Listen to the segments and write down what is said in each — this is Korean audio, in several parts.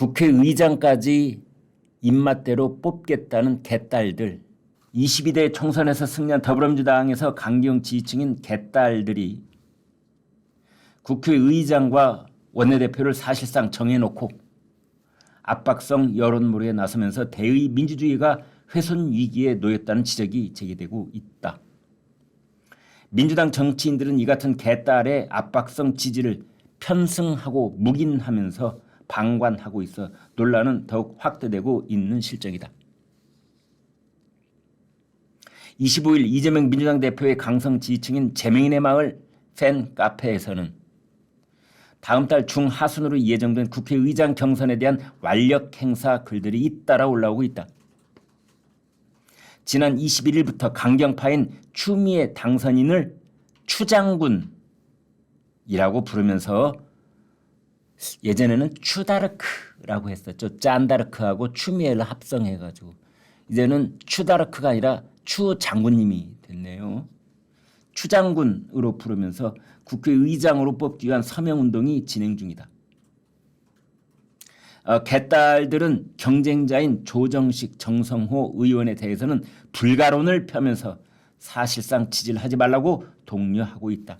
국회의장까지 입맛대로 뽑겠다는 개딸들. 22대 총선에서 승리한 더불어민주당에서 강경 지지층인 개딸들이 국회의장과 원내대표를 사실상 정해놓고 압박성 여론몰이에 나서면서 대의 민주주의가 훼손 위기에 놓였다는 지적이 제기되고 있다. 민주당 정치인들은 이 같은 개딸의 압박성 지지를 편승하고 묵인하면서 방관하고 있어 논란은 더욱 확대되고 있는 실정이다. 25일 이재명 민주당 대표의 강성 지지층인 재명인의 마을 팬 카페에서는 다음 달 중하순으로 예정된 국회의장 경선에 대한 완력 행사 글들이 잇따라 올라오고 있다. 지난 21일부터 강경파인 추미애 당선인을 추장군이라고 부르면서 예전에는 추다르크라고 했었죠. 짠다르크하고 추미애를 합성해가지고 이제는 추다르크가 아니라 추장군님이 됐네요. 추장군으로 부르면서 국회의장으로 뽑기 위한 서명운동이 진행 중이다. 개딸들은 경쟁자인 조정식, 정성호 의원에 대해서는 불가론을 펴면서 사실상 지지를 하지 말라고 독려하고 있다.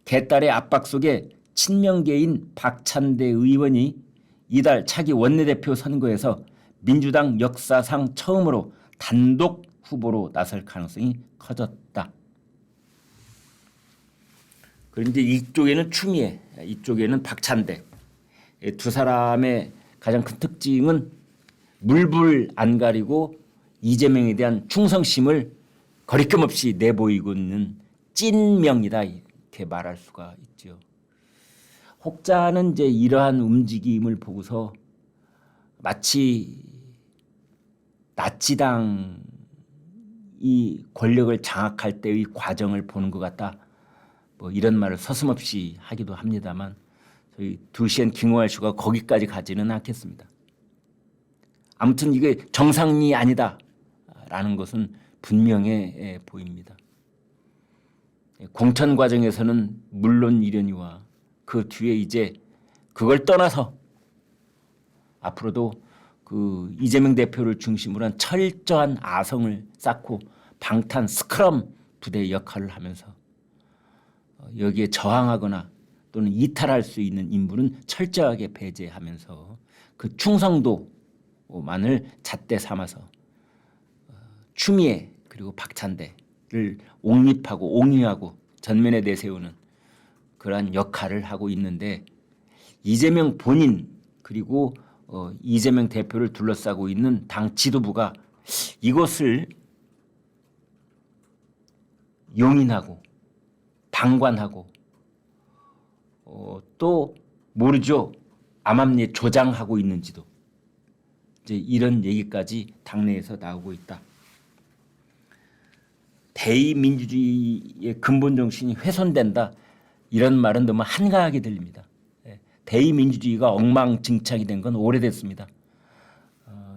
개딸의 압박 속에 친명계인 박찬대 의원이 이달 차기 원내대표 선거에서 민주당 역사상 처음으로 단독 후보로 나설 가능성이 커졌다. 그런데 이쪽에는 추미애, 이쪽에는 박찬대. 두 사람의 가장 큰 특징은 물불 안 가리고 이재명에 대한 충성심을 거리낌 없이 내보이고 있는 찐명이다 이렇게 말할 수가 있죠. 혹자는 이제 이러한 움직임을 보고서 마치 나치당이 권력을 장악할 때의 과정을 보는 것 같다. 뭐 이런 말을 서슴없이 하기도 합니다만 저희 두시엔 킹호알쇼가 거기까지 가지는 않겠습니다. 아무튼 이게 정상이 아니다라는 것은 분명해 보입니다. 공천 과정에서는 물론 이려니와 그 뒤에 이제 그걸 떠나서 앞으로도 그 이재명 대표를 중심으로 한 철저한 아성을 쌓고 방탄 스크럼 부대 역할을 하면서 여기에 저항하거나 또는 이탈할 수 있는 인물은 철저하게 배제하면서 그 충성도만을 잣대 삼아서 추미애 그리고 박찬대를 옹립하고 옹위하고 전면에 내세우는 그러한 역할을 하고 있는데 이재명 본인 그리고 이재명 대표를 둘러싸고 있는 당 지도부가 이것을 용인하고 방관하고 또 모르죠. 암암리에 조장하고 있는지도 이제 이런 얘기까지 당내에서 나오고 있다. 대의민주주의의 근본 정신이 훼손된다. 이런 말은 너무 한가하게 들립니다. 대의민주주의가 엉망진창이 된 건 오래됐습니다.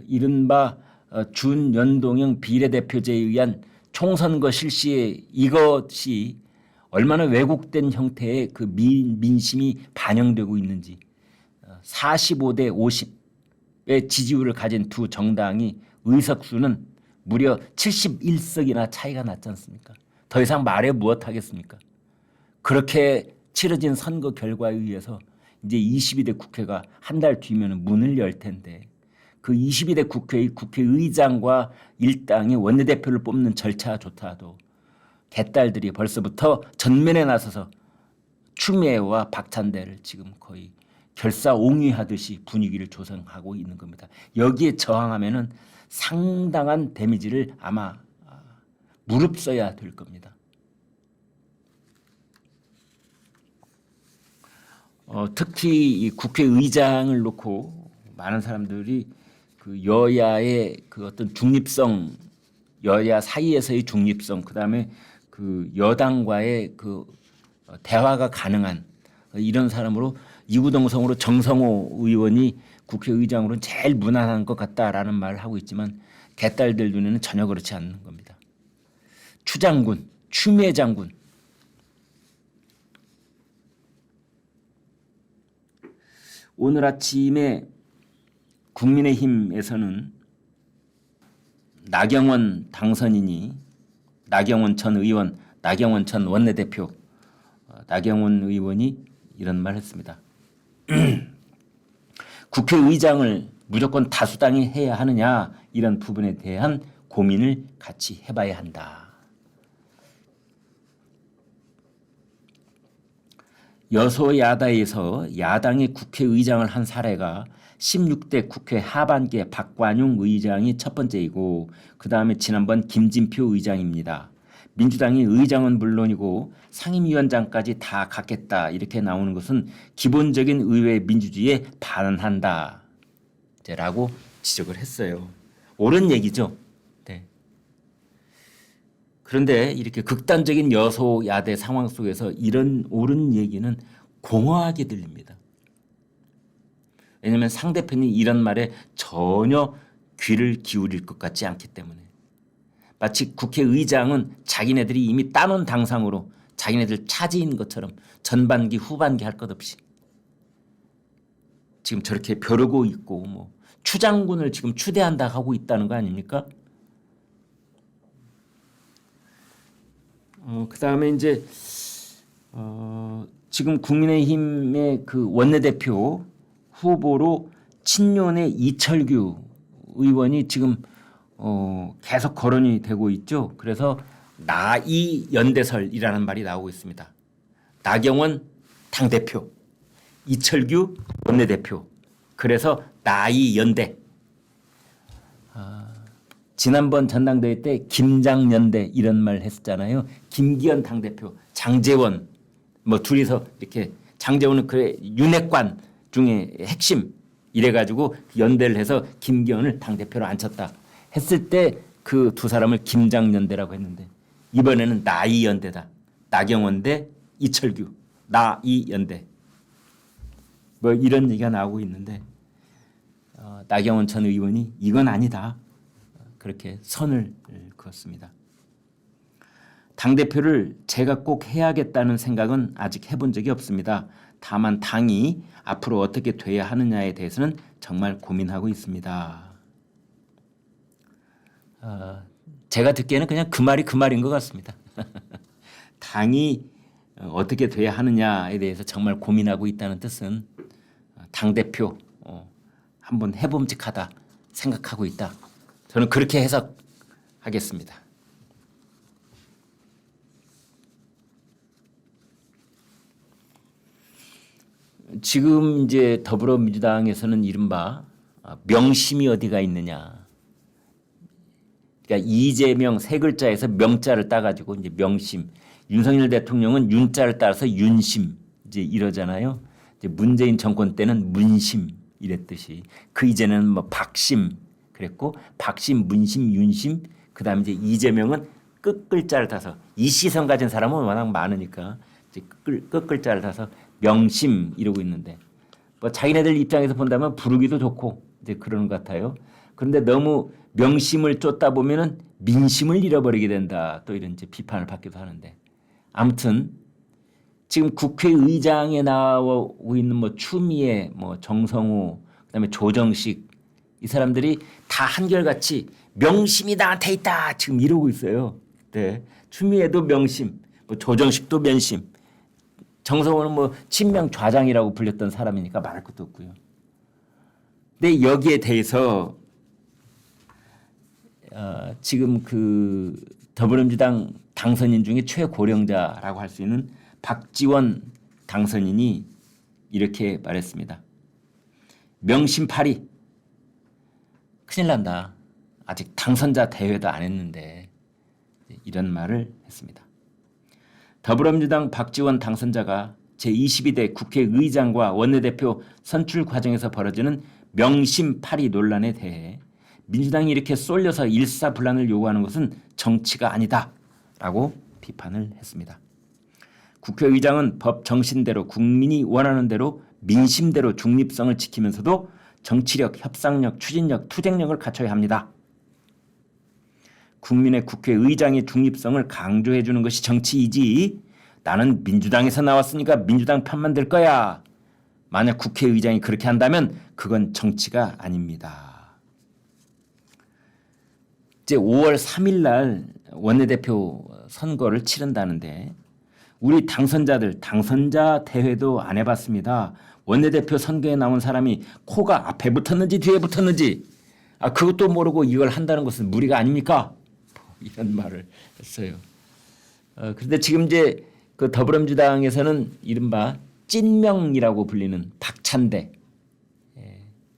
이른바 준연동형 비례대표제에 의한 총선거 실시에 이것이 얼마나 왜곡된 형태의 그 민심이 반영되고 있는지 45대 50의 지지율을 가진 두 정당이 의석수는 무려 71석이나 차이가 났지 않습니까? 더 이상 말해 무엇하겠습니까? 그렇게 치러진 선거 결과에 의해서 이제 22대 국회가 한 달 뒤면 문을 열 텐데 그 22대 국회의 국회의장과 일당의 원내대표를 뽑는 절차조차도 개딸들이 벌써부터 전면에 나서서 추미애와 박찬대를 지금 거의 결사옹위하듯이 분위기를 조성하고 있는 겁니다. 여기에 저항하면은 상당한 데미지를 아마 무릅써야 될 겁니다. 특히 이 국회의장을 놓고 많은 사람들이 그 여야의 그 어떤 중립성, 여야 사이에서의 중립성, 그다음에 그 여당과의 그 대화가 가능한 이런 사람으로 이구동성으로 정성호 의원이 국회의장으로는 제일 무난한 것 같다라는 말을 하고 있지만 개딸들 눈에는 전혀 그렇지 않는 겁니다. 추장군, 추미애 장군. 오늘 아침에 국민의힘에서는 나경원 당선인이 나경원 전 의원, 나경원 전 원내대표, 나경원 의원이 이런 말 했습니다. 국회의장을 무조건 다수당이 해야 하느냐 이런 부분에 대한 고민을 같이 해봐야 한다. 여소야다에서 야당의 국회의장을 한 사례가 16대 국회 하반기에 박관용 의장이 첫 번째이고 그 다음에 지난번 김진표 의장입니다. 민주당이 의장은 물론이고 상임위원장까지 다 갖겠다 이렇게 나오는 것은 기본적인 의회 민주주의에 반한다 라고 지적을 했어요. 옳은 얘기죠. 네. 그런데 이렇게 극단적인 여소야대 상황 속에서 이런 옳은 얘기는 공허하게 들립니다. 왜냐하면 상대편이 이런 말에 전혀 귀를 기울일 것 같지 않기 때문에. 마치 국회의장은 자기네들이 이미 따놓은 당상으로 자기네들 차지인 것처럼 전반기 후반기 할 것 없이 지금 저렇게 벼르고 있고 뭐 추장군을 지금 추대한다 하고 있다는 거 아닙니까? 그다음에 이제 지금 국민의힘의 그 원내대표 후보로 친윤의 이철규 의원이 지금 계속 거론이 되고 있죠. 그래서 나이 연대설이라는 말이 나오고 있습니다. 나경원 당대표, 이철규 원내대표. 그래서 나이 연대. 지난번 전당대회 때 김장연대 이런 말 했었잖아요. 김기현 당대표, 장제원 뭐 둘이서 이렇게 장제원은 그래 윤핵관 중에 핵심 이래가지고 연대를 해서 김기현을 당대표로 앉혔다 했을 때 그 두 사람을 김장연대라고 했는데 이번에는 나이연대다. 나경원 대 이철규 나이연대 뭐 이런 얘기가 나오고 있는데 나경원 전 의원이 이건 아니다. 그렇게 선을 그었습니다. 당대표를 제가 꼭 해야겠다는 생각은 아직 해본 적이 없습니다. 다만 당이 앞으로 어떻게 돼야 하느냐에 대해서는 정말 고민하고 있습니다. 제가 듣기에는 그냥 그 말이 그 말인 것 같습니다. 당이 어떻게 돼야 하느냐에 대해서 정말 고민하고 있다는 뜻은 당대표 한번 해봄직하다 생각하고 있다. 저는 그렇게 해석하겠습니다. 지금 이제 더불어민주당에서는 이른바 명심이 어디가 있느냐. 그러니까 이재명 세 글자에서 명자를 따가지고 이제 명심. 윤석열 대통령은 윤자를 따라서 윤심 이제 이러잖아요. 이제 문재인 정권 때는 문심 이랬듯이 그 이제는 뭐 박심 그랬고 박심, 문심, 윤심 그다음에 이제 이재명은 끝글자를 따서 이시성 가진 사람은 워낙 많으니까 이제 끝글자를 따서 명심 이러고 있는데 뭐 자기네들 입장에서 본다면 부르기도 좋고 이제 그러는 것 같아요. 그런데 너무 명심을 쫓다 보면은 민심을 잃어버리게 된다. 또 이런 이제 비판을 받기도 하는데 아무튼 지금 국회의장에 나오고 있는 뭐 추미애, 뭐 정성호, 그다음에 조정식 이 사람들이 다 한결같이 명심이 나한테 있다 지금 이러고 있어요. 네. 추미애도 명심, 뭐 조정식도 면심. 정성호는 뭐 친명 좌장이라고 불렸던 사람이니까 말할 것도 없고요. 근데 여기에 대해서 지금 그 더불어민주당 당선인 중에 최고령자라고 할 수 있는 박지원 당선인이 이렇게 말했습니다. 명심파리 큰일 난다. 아직 당선자 대회도 안 했는데 이런 말을 했습니다. 더불어민주당 박지원 당선자가 제22대 국회의장과 원내대표 선출 과정에서 벌어지는 명심파리 논란에 대해 민주당이 이렇게 쏠려서 일사불란을 요구하는 것은 정치가 아니다라고 비판을 했습니다. 국회의장은 법 정신대로 국민이 원하는 대로 민심대로 중립성을 지키면서도 정치력, 협상력, 추진력, 투쟁력을 갖춰야 합니다. 국민의 국회의장의 중립성을 강조해 주는 것이 정치이지 나는 민주당에서 나왔으니까 민주당 편만 들 거야 만약 국회의장이 그렇게 한다면 그건 정치가 아닙니다. 이제 5월 3일 날 원내대표 선거를 치른다는데 우리 당선자들 당선자 대회도 안 해봤습니다. 원내대표 선거에 나온 사람이 코가 앞에 붙었는지 뒤에 붙었는지 그것도 모르고 이걸 한다는 것은 무리가 아닙니까? 이런 말을 했어요. 그런데 지금 이제 그 더불어민주당에서는 이른바 찐명이라고 불리는 박찬대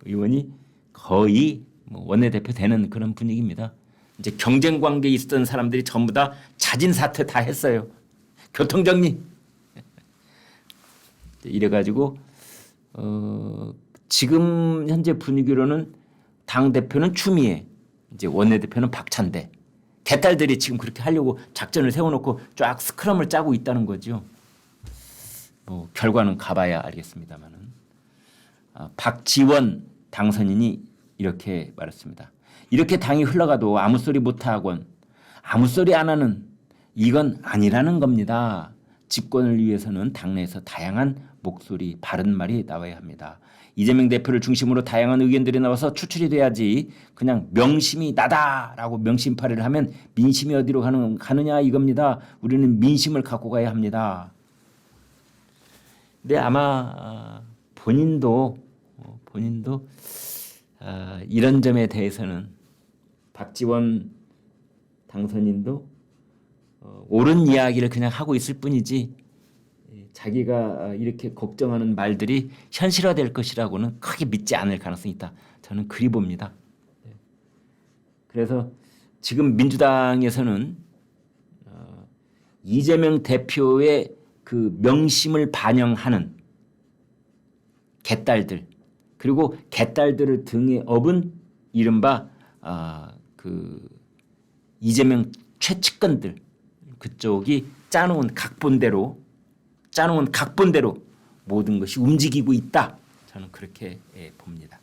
의원이 거의 뭐 원내대표 되는 그런 분위기입니다. 이제 경쟁 관계에 있었던 사람들이 전부 다 자진 사퇴 다 했어요. 교통정리. 이래가지고 지금 현재 분위기로는 당 대표는 추미애, 이제 원내대표는 박찬대. 개딸들이 지금 그렇게 하려고 작전을 세워놓고 쫙 스크럼을 짜고 있다는 거죠. 뭐 결과는 가봐야 알겠습니다만은 박지원 당선인이 이렇게 말했습니다. 이렇게 당이 흘러가도 아무 소리 못하곤 아무 소리 안 하는 이건 아니라는 겁니다. 집권을 위해서는 당내에서 다양한 목소리, 바른 말이 나와야 합니다. 이재명 대표를 중심으로 다양한 의견들이 나와서 추출이 돼야지 그냥 명심이 나다라고 명심팔이를 하면 민심이 어디로 가느냐 이겁니다. 우리는 민심을 갖고 가야 합니다. 근데 아마 본인도 이런 점에 대해서는 박지원 당선인도 옳은 이야기를 그냥 하고 있을 뿐이지 자기가 이렇게 걱정하는 말들이 현실화될 것이라고는 크게 믿지 않을 가능성이 있다. 저는 그리 봅니다. 그래서 지금 민주당에서는 이재명 대표의 그 명심을 반영하는 개딸들 그리고 개딸들을 등에 업은 이른바 그 이재명 최측근들 그쪽이 짜놓은 각본대로 모든 것이 움직이고 있다. 저는 그렇게 봅니다.